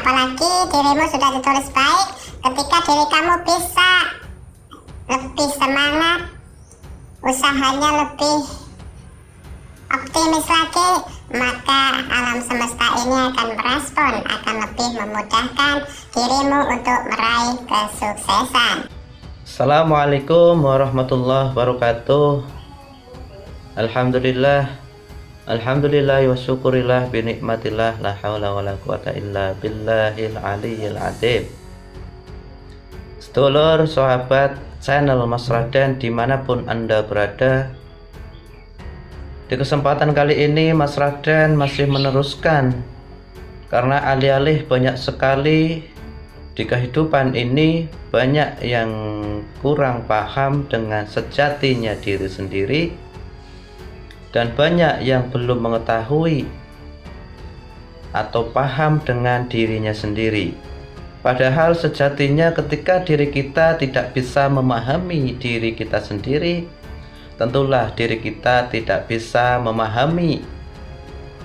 Apalagi dirimu sudah ditulis baik, ketika diri kamu bisa lebih semangat, usahanya lebih optimis lagi, maka alam semesta ini akan merespon, akan lebih memudahkan dirimu untuk meraih kesuksesan. Assalamualaikum warahmatullahi wabarakatuh. Alhamdulillah wa syukurillah binikmatillah, la hawla wa la quwata illa billahil aliyyil adzim. Sedulur sahabat channel Mas Raden dimanapun Anda berada, di kesempatan kali ini Mas Raden masih meneruskan, karena alih-alih banyak sekali di kehidupan ini banyak yang kurang paham dengan sejatinya diri sendiri, dan banyak yang belum mengetahui atau paham dengan dirinya sendiri. Padahal sejatinya ketika diri kita tidak bisa memahami diri kita sendiri, tentulah diri kita tidak bisa memahami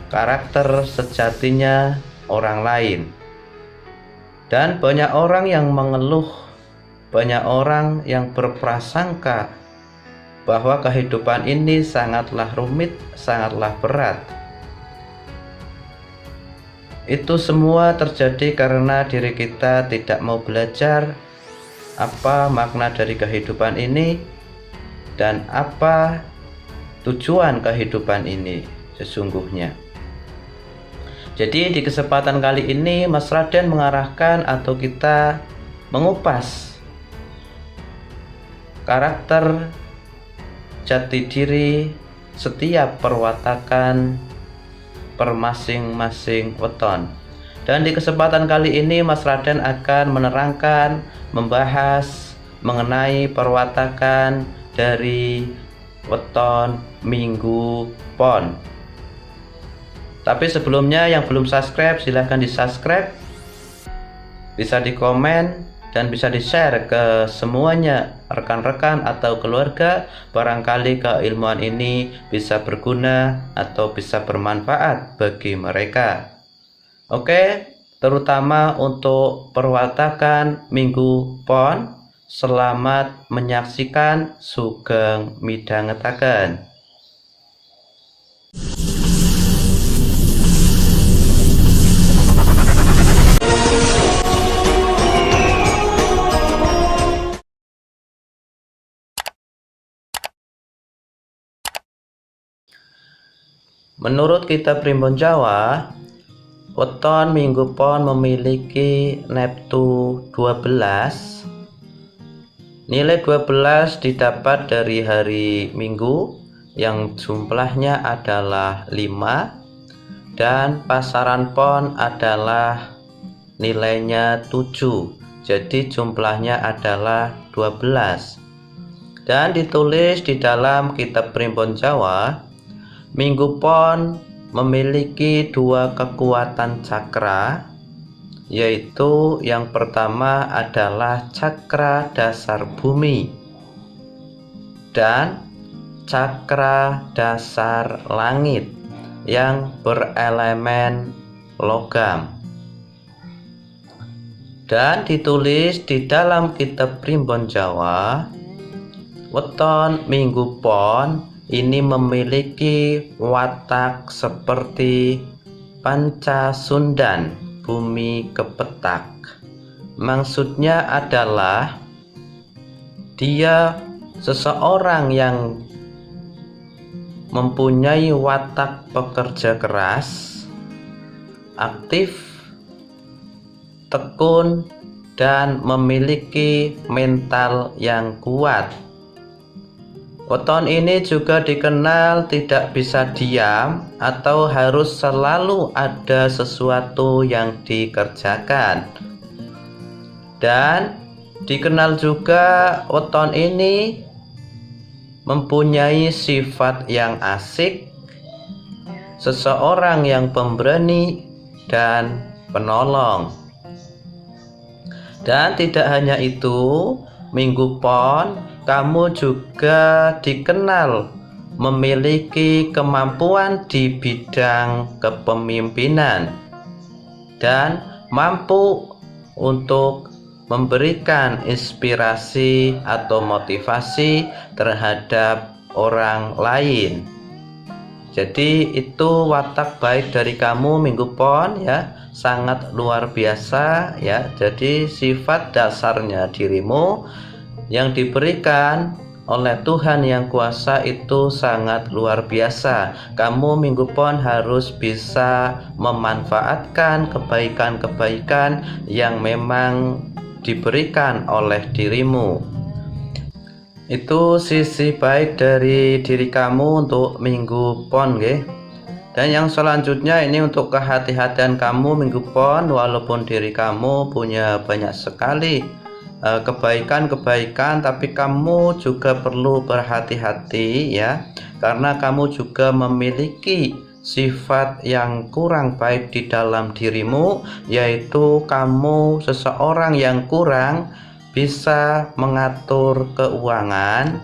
karakter sejatinya orang lain. Dan banyak orang yang mengeluh, banyak orang yang berprasangka bahwa kehidupan ini sangatlah rumit, sangatlah berat. Itu semua terjadi karena diri kita tidak mau belajar apa makna dari kehidupan ini dan apa tujuan kehidupan ini sesungguhnya. Jadi di kesempatan kali ini Mas Raden mengarahkan atau kita mengupas karakter jati diri setiap perwatakan per masing-masing weton. Dan di kesempatan kali ini Mas Raden akan menerangkan, membahas mengenai perwatakan dari weton Minggu Pon. Tapi sebelumnya yang belum subscribe silahkan di subscribe, bisa di komen, dan bisa di share ke semuanya rekan-rekan atau keluarga. Barangkali keilmuan ini bisa berguna atau bisa bermanfaat bagi mereka. Oke, terutama untuk perwatakan Minggu Pon, selamat menyaksikan sugeng midhangetaken. Menurut kitab Primbon Jawa, weton Minggu Pon memiliki neptu 12. Nilai 12 didapat dari hari Minggu yang jumlahnya adalah 5, dan pasaran pon adalah nilainya 7. Jadi jumlahnya adalah 12. Dan ditulis di dalam kitab Primbon Jawa, Minggu Pon memiliki 2 kekuatan cakra, yaitu yang pertama adalah cakra dasar bumi dan cakra dasar langit yang berelemen logam. Dan ditulis di dalam kitab Primbon Jawa, weton Minggu Pon ini memiliki watak seperti Pancasundan, bumi kepetak. Maksudnya adalah dia seseorang yang mempunyai watak pekerja keras, aktif, tekun, dan memiliki mental yang kuat. Weton ini juga dikenal tidak bisa diam atau harus selalu ada sesuatu yang dikerjakan. Dan dikenal juga weton ini mempunyai sifat yang asik, seseorang yang pemberani dan penolong. Dan tidak hanya itu, Minggu Pon kamu juga dikenal memiliki kemampuan di bidang kepemimpinan dan mampu untuk memberikan inspirasi atau motivasi terhadap orang lain. Jadi itu watak baik dari kamu minggu pon ya, sangat luar biasa ya. Jadi sifat dasarnya dirimu yang diberikan oleh Tuhan yang kuasa itu sangat luar biasa. Kamu minggu pon harus bisa memanfaatkan kebaikan-kebaikan yang memang diberikan oleh dirimu. Itu sisi baik dari diri kamu untuk minggu pon nggih. Dan yang selanjutnya ini untuk kehati-hatian kamu minggu pon, walaupun diri kamu punya banyak sekali kebaikan-kebaikan, tapi kamu juga perlu berhati-hati ya, karena kamu juga memiliki sifat yang kurang baik di dalam dirimu, yaitu kamu seseorang yang kurang bisa mengatur keuangan.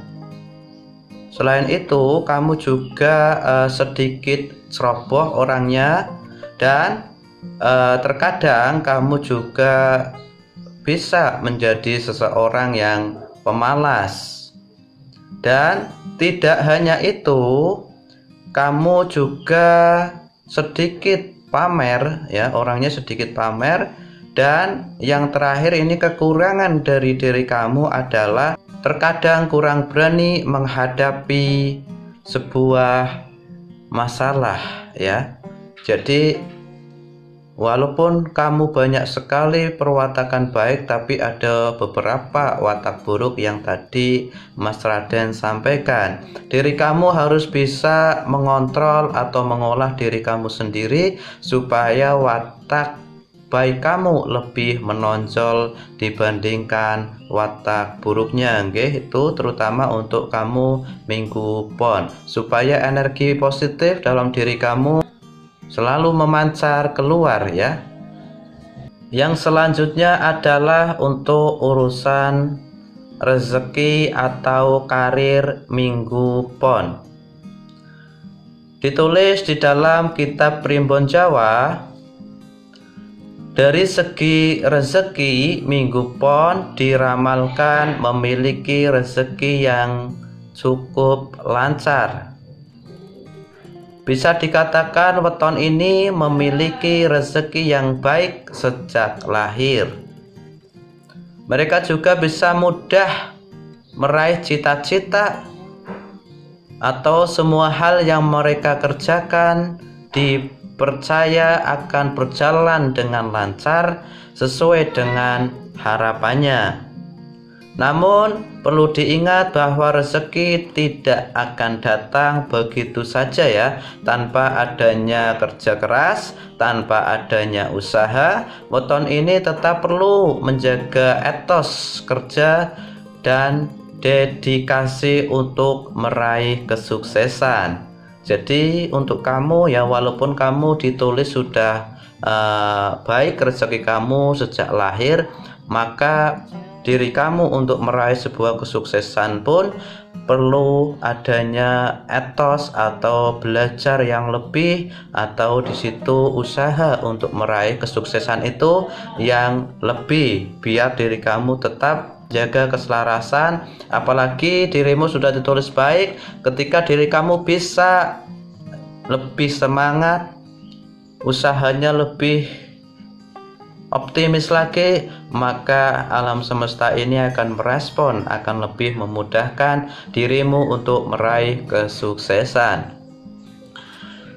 Selain itu, kamu juga sedikit ceroboh orangnya, dan terkadang kamu juga bisa menjadi seseorang yang pemalas. Dan tidak hanya itu, kamu juga sedikit pamer ya, orangnya sedikit pamer. Dan yang terakhir ini kekurangan dari diri kamu adalah terkadang kurang berani menghadapi sebuah masalah ya. Jadi walaupun kamu banyak sekali perwatakan baik, tapi ada beberapa watak buruk yang tadi Mas Raden sampaikan. Diri kamu harus bisa mengontrol atau mengolah diri kamu sendiri supaya watak baik kamu lebih menonjol dibandingkan watak buruknya nggih. Itu terutama untuk kamu minggu pon, supaya energi positif dalam diri kamu selalu memancar keluar ya. Yang selanjutnya adalah untuk urusan rezeki atau karir minggu pon. Ditulis di dalam kitab Primbon Jawa, dari segi rezeki minggu pon diramalkan memiliki rezeki yang cukup lancar. Bisa dikatakan weton ini memiliki rezeki yang baik sejak lahir. Mereka juga bisa mudah meraih cita-cita atau semua hal yang mereka kerjakan dipercaya akan berjalan dengan lancar sesuai dengan harapannya. Namun perlu diingat bahwa rezeki tidak akan datang begitu saja ya, tanpa adanya kerja keras, tanpa adanya usaha. Weton ini tetap perlu menjaga etos kerja dan dedikasi untuk meraih kesuksesan. Jadi untuk kamu ya, walaupun kamu ditulis sudah baik rezeki kamu sejak lahir, maka diri kamu untuk meraih sebuah kesuksesan pun perlu adanya etos atau belajar yang lebih, atau di situ usaha untuk meraih kesuksesan itu yang lebih, biar diri kamu tetap jaga keselarasan. Apalagi dirimu sudah ditulis baik, ketika diri kamu bisa lebih semangat, usahanya lebih optimis lagi, maka alam semesta ini akan merespon, akan lebih memudahkan dirimu untuk meraih kesuksesan.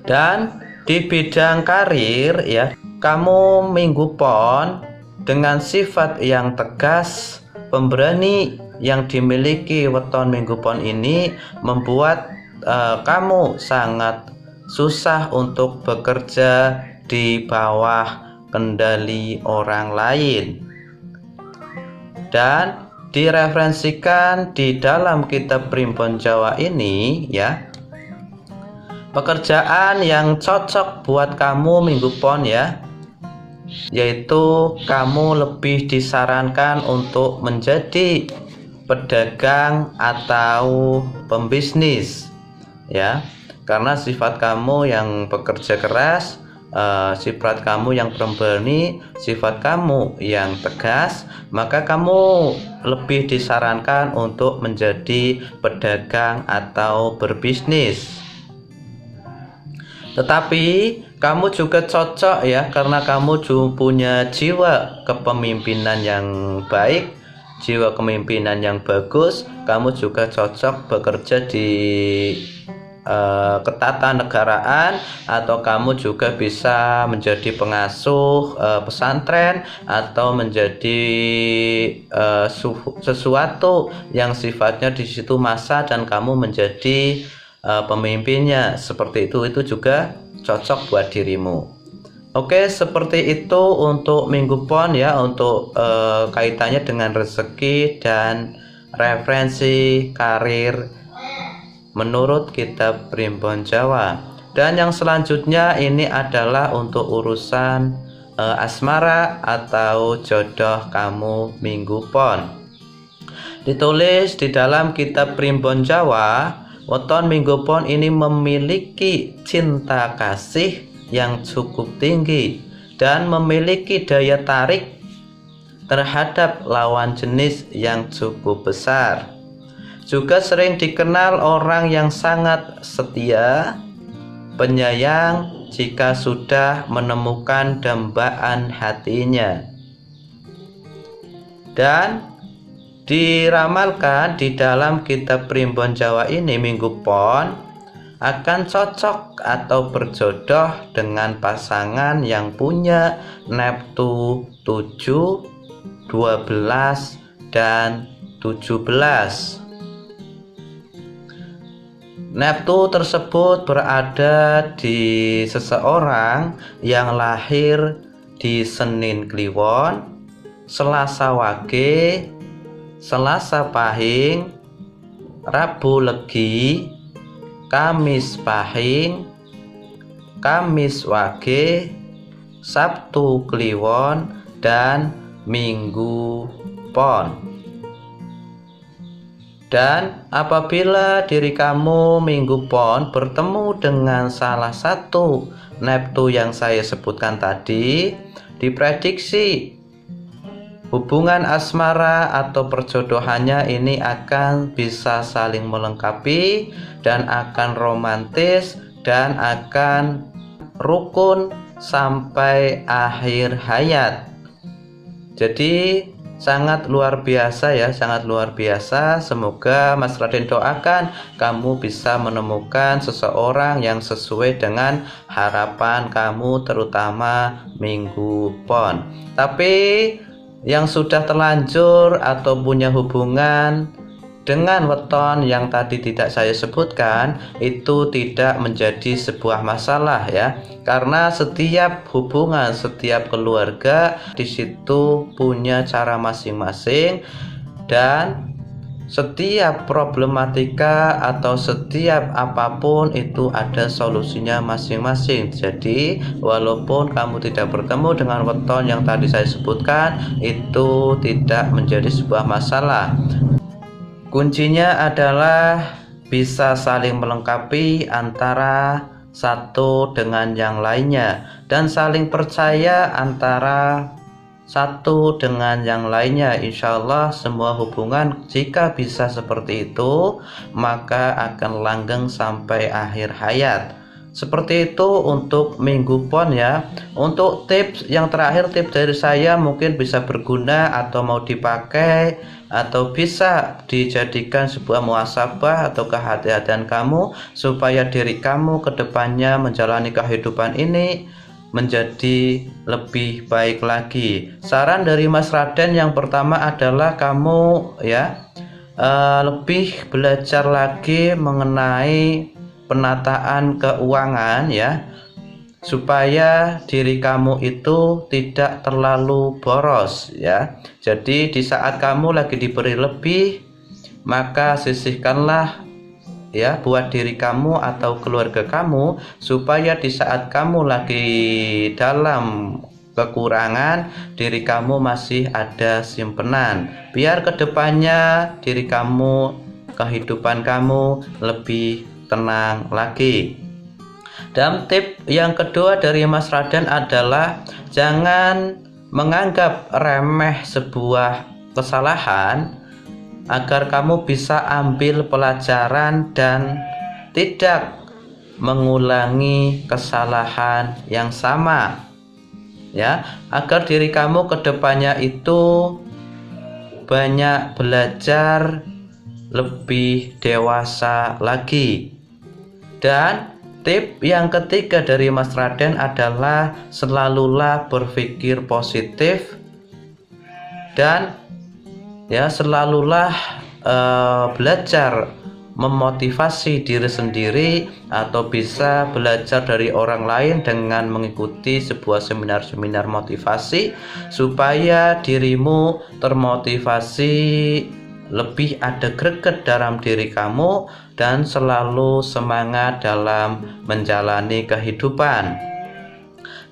Dan di bidang karir ya, kamu minggu pon dengan sifat yang tegas, pemberani yang dimiliki weton minggu pon ini membuat kamu sangat susah untuk bekerja di bawah kendali orang lain. Dan direferensikan di dalam kitab Primbon Jawa ini ya, pekerjaan yang cocok buat kamu minggu pon ya, yaitu kamu lebih disarankan untuk menjadi pedagang atau pembisnis ya, karena sifat kamu yang bekerja keras, sifat kamu yang pemberani, sifat kamu yang tegas, maka kamu lebih disarankan untuk menjadi pedagang atau berbisnis. Tetapi kamu juga cocok ya, karena kamu juga punya jiwa kepemimpinan yang baik, jiwa kepemimpinan yang bagus. Kamu juga cocok bekerja di ketatanegaraan, atau kamu juga bisa menjadi pengasuh pesantren, atau menjadi sesuatu yang sifatnya di situ massa dan kamu menjadi pemimpinnya. Seperti itu juga cocok buat dirimu. Oke, seperti itu untuk minggu pon ya, untuk kaitannya dengan rezeki dan referensi karir menurut kitab Primbon Jawa. Dan yang selanjutnya ini adalah untuk urusan asmara atau jodoh kamu minggu pon. Ditulis di dalam kitab Primbon Jawa, weton minggu pon ini memiliki cinta kasih yang cukup tinggi dan memiliki daya tarik terhadap lawan jenis yang cukup besar. Juga sering dikenal orang yang sangat setia, penyayang jika sudah menemukan dambaan hatinya. Dan diramalkan di dalam kitab Primbon Jawa ini, minggu pon akan cocok atau berjodoh dengan pasangan yang punya neptu 7, 12, dan 17. Neptu tersebut berada di seseorang yang lahir di Senin Kliwon, Selasa Wage, Selasa Pahing, Rabu Legi, Kamis Pahing, Kamis Wage, Sabtu Kliwon, dan Minggu Pon. Dan apabila diri kamu minggu pon bertemu dengan salah satu neptu yang saya sebutkan tadi, diprediksi hubungan asmara atau perjodohannya ini akan bisa saling melengkapi dan akan romantis dan akan rukun sampai akhir hayat. Jadi sangat luar biasa ya, sangat luar biasa. Semoga Mas Raden doakan kamu bisa menemukan seseorang yang sesuai dengan harapan kamu, terutama minggu pon. Tapi yang sudah terlanjur atau punya hubungan dengan weton yang tadi tidak saya sebutkan, itu tidak menjadi sebuah masalah ya, karena setiap hubungan, setiap keluarga di situ punya cara masing-masing, dan setiap problematika atau setiap apapun itu ada solusinya masing-masing. Jadi walaupun kamu tidak bertemu dengan weton yang tadi saya sebutkan, itu tidak menjadi sebuah masalah. Kuncinya adalah bisa saling melengkapi antara satu dengan yang lainnya, dan saling percaya antara satu dengan yang lainnya. Insya Allah semua hubungan jika bisa seperti itu, maka akan langgeng sampai akhir hayat. Seperti itu untuk minggu pon ya. Untuk tips yang terakhir, tips dari saya mungkin bisa berguna atau mau dipakai, atau bisa dijadikan sebuah muhasabah atau kehati-hatian kamu, supaya diri kamu ke depannya menjalani kehidupan ini menjadi lebih baik lagi. Saran dari Mas Raden yang pertama adalah kamu ya lebih belajar lagi mengenai penataan keuangan ya, supaya diri kamu itu tidak terlalu boros ya. Jadi di saat kamu lagi diberi lebih, maka sisihkanlah ya buat diri kamu atau keluarga kamu, supaya di saat kamu lagi dalam kekurangan, diri kamu masih ada simpenan, biar kedepannya diri kamu, kehidupan kamu lebih tenang lagi. Dan tip yang kedua dari Mas Raden adalah jangan menganggap remeh sebuah kesalahan, agar kamu bisa ambil pelajaran dan tidak mengulangi kesalahan yang sama, ya, agar diri kamu kedepannya itu banyak belajar lebih dewasa lagi. Dan tip yang ketiga dari Mas Raden adalah selalulah berpikir positif dan ya selalulah belajar memotivasi diri sendiri atau bisa belajar dari orang lain dengan mengikuti sebuah seminar-seminar motivasi supaya dirimu termotivasi, lebih ada greget dalam diri kamu dan selalu semangat dalam menjalani kehidupan.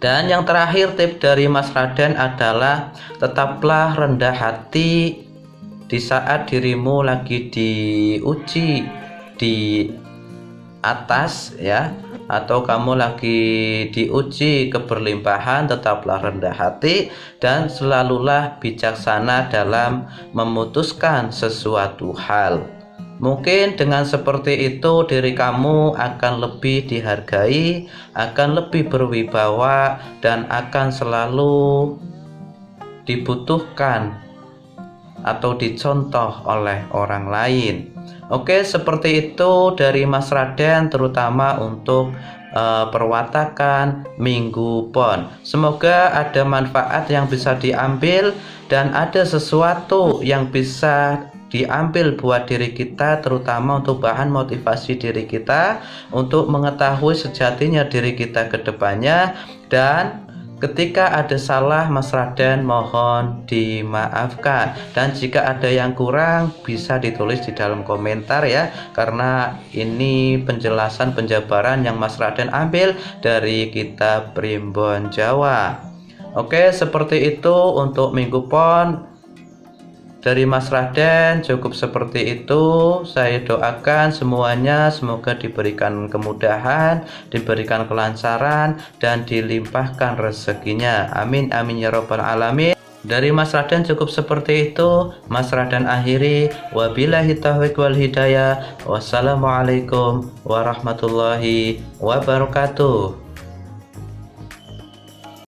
Dan yang terakhir tip dari Mas Raden adalah tetaplah rendah hati di saat dirimu lagi diuji di atas, ya, atau kamu lagi diuji keberlimpahan, tetaplah rendah hati dan selalulah bijaksana dalam memutuskan sesuatu hal. Mungkin dengan seperti itu diri kamu akan lebih dihargai, akan lebih berwibawa dan akan selalu dibutuhkan atau dicontoh oleh orang lain. Oke, seperti itu dari Mas Raden, terutama untuk perwatakan Minggu Pon. Semoga ada manfaat yang bisa diambil dan ada sesuatu yang bisa diambil buat diri kita, terutama untuk bahan motivasi diri kita untuk mengetahui sejatinya diri kita ke depannya. Dan ketika ada salah, Mas Raden mohon dimaafkan. Dan jika ada yang kurang bisa ditulis di dalam komentar, ya, karena ini penjelasan penjabaran yang Mas Raden ambil dari kitab Primbon Jawa. Oke, seperti itu untuk Minggu Pon dari Mas Raden, cukup seperti itu. Saya doakan semuanya semoga diberikan kemudahan, diberikan kelancaran, dan dilimpahkan rezekinya. Amin amin ya robbal alamin. Dari Mas Raden cukup seperti itu. Mas Raden akhiri. Wabillahi taufiq wal hidayah. Wassalamualaikum warahmatullahi wabarakatuh.